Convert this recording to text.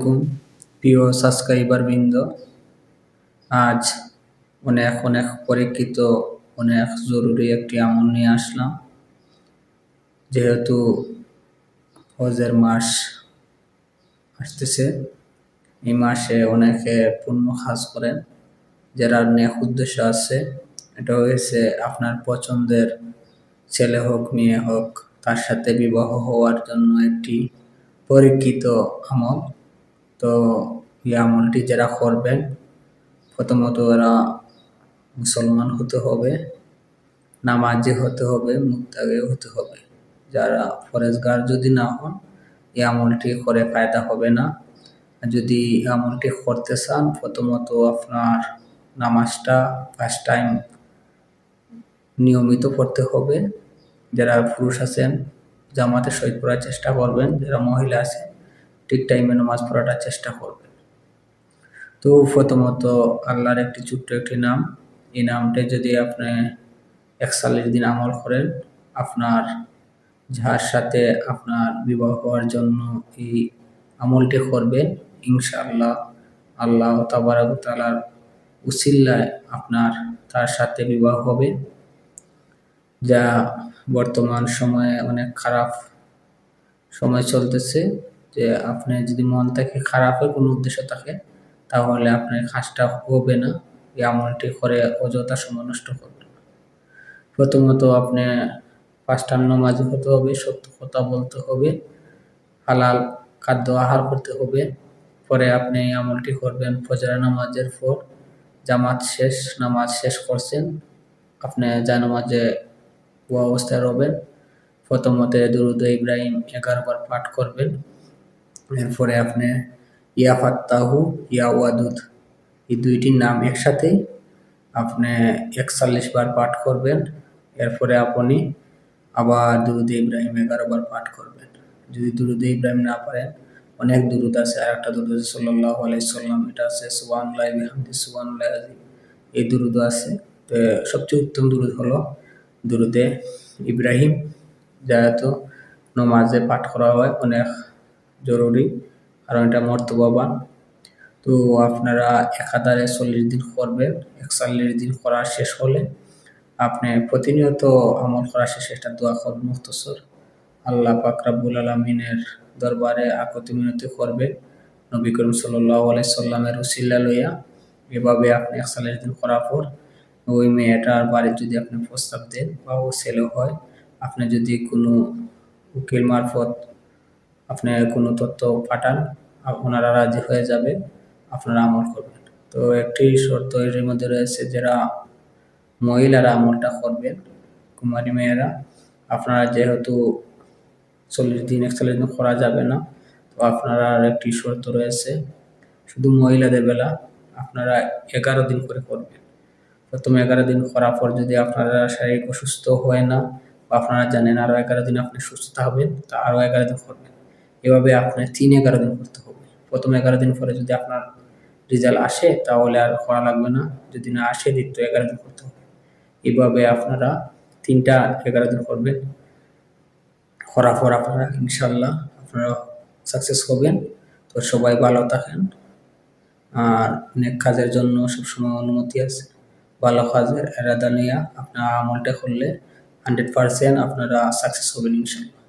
আলাইকুম প্রিয় সাবস্ক্রাইবার বৃন্দ। আজ অনেক পরীক্ষিত অনেক জরুরি একটি আমল নিয়ে আসলাম। যেহেতু হজের মাস আসতেছে, এই মাসে অনেকে পুণ্য কাজ করেন, যারা নেক উদ্দেশ্য আছে। এটা হয়েছে আপনার পছন্দের ছেলে হোক মেয়ে হোক, তার সাথে বিবাহ হওয়ার জন্য একটি পরীক্ষিত আমল। তো এই আমলটি যারা করবেন, প্রথমত ওরা মুসলমান হতে হবে, নামাজি হতে হবে, মুত্তাকি হতে হবে। যারা ফরেজগার যদি না হন, এই আমলটি করে ফায়দা হবে না। যদি আমলটি করতে চান, প্রথমত আপনার নামাজটা 5 টাইম নিয়মিত পড়তে হবে। যারা পুরুষ আছেন জামাতে সহিত পড়ার চেষ্টা করবেন, যারা মহিলা আছে ঠিক টাইমে নামাজ পড়াটার চেষ্টা করবেন। তো প্রথমত আল্লাহর একটি ছোট্ট একটি নাম, এই নামটা যদি আপনি 41 দিন আমল করেন, আপনার যার সাথে আপনার বিবাহ হওয়ার জন্য এই আমলটি করবেন, ইনশাআল্লাহ আল্লাহ তাবারক ওয়া তাআলার উসিলায় আপনার তার সাথে বিবাহ হবে। যা বর্তমান সময়ে অনেক খারাপ সময় চলতেছে, যে আপনি যদি মন থেকে খারাপের কোনো উদ্দেশ্য থাকে, তাহলে আপনার কাজটা হবে না। এই আমলটি করে অযথা সময় নষ্ট করবেন না। প্রথমত আপনি 5 টাইম নামাজি হতে হবে, সত্য কথা বলতে হবে, হালাল খাদ্য আহার করতে হবে। পরে আপনি এই আমলটি করবেন ফজর নামাজের পর। নামাজ শেষ করছেন, আপনি জায়নামাজে অবস্থায় রবেন। প্রথমত দুরূদ ইব্রাহিম 11 বার পাঠ করবেন। এরপরে আপনি ইয়া ফাত্তাহু ইয়া ওয়াদুদ এই দুইটির নাম একসাথে আপনি 41 বার পাঠ করবেন। এরপরে আপনি আবার দুরূদ ইব্রাহিম 11 বার পাঠ করবেন। যদি দুরূদ ইব্রাহিম না পারেন, অনেক দুরূদ আছে। আর একটা দুরূদ আছে সাল্লাল্লাহু আলাইহি সাল্লাম, এটা আছে সুবহানাল্লাহি ওয়া বিহামদিহি সুবহানাল্লাহিল আযীম, এই দুরূদ আছে। তো সবচেয়ে উত্তম দুরূদ হলো দুরূদে ইব্রাহিম, যেহেতু নামাজে পাঠ করা হয়, অনেক জরুরি, কারণ এটা মর্তবাবান। তো আপনারা একাধারে 40 দিন করবেন। 41 দিন করা শেষ হলে আপনি প্রতিনিয়ত আমল করা শেষে একটা দোয়া করবেন মুখতসর। আল্লাহ পাক রব্বুল আলামিনের দরবারে আকুতি মিনতি করবেন নবী করিম সাল্লাল্লাহু আলাইহি সাল্লামের উসিলা লইয়া। এভাবে আপনি 41 দিন করার পর ওই মেয়েটার বাড়ি যদি আপনি প্রস্তাব দেন বা ও ছেলে হয়, আপনি যদি কোনো উকিল মারফত আপনি কোনো তথ্য পাঠান, ওনারা রাজি হয়ে যাবে, আপনারা আমল করবেন। তো একটি শর্ত এর মধ্যে রয়েছে, যারা মহিলারা আমলটা করবেন, কুমারী মেয়েরা, আপনারা যেহেতু 41 দিন করা যাবে না, তো আপনারা একটি শর্ত রয়েছে, শুধু মহিলাদের বেলা আপনারা 11 দিন করে করবেন। প্রথমে 11 দিন করার পর যদি আপনারা শারীরিক অসুস্থ হয় না, বা আপনারা জানেন আরও 11 দিন আপনি সুস্থ হবেন, তা আরও 11 দিন করবেন। এভাবে আপনার 3-11 দিন করতে হবে। প্রথম 11 দিন পরে যদি আপনার রেজাল্ট আসে, তাহলে আর করা লাগবে না। যদি না আসে, দ্বিতীয় 11 দিন করতে হবে। এভাবে আপনারা 11 দিন করবেন। করার পর আপনারা ইনশাল্লাহ আপনারা সাকসেস হবেন। তো সবাই ভালো থাকেন, আর নেক কাজের জন্য সবসময় অনুমতি আছে। ভালো কাজের এরাদা নিয়ে আপনারা আমলটা করলে 100% আপনারা সাকসেস হবেন ইনশাল্লাহ।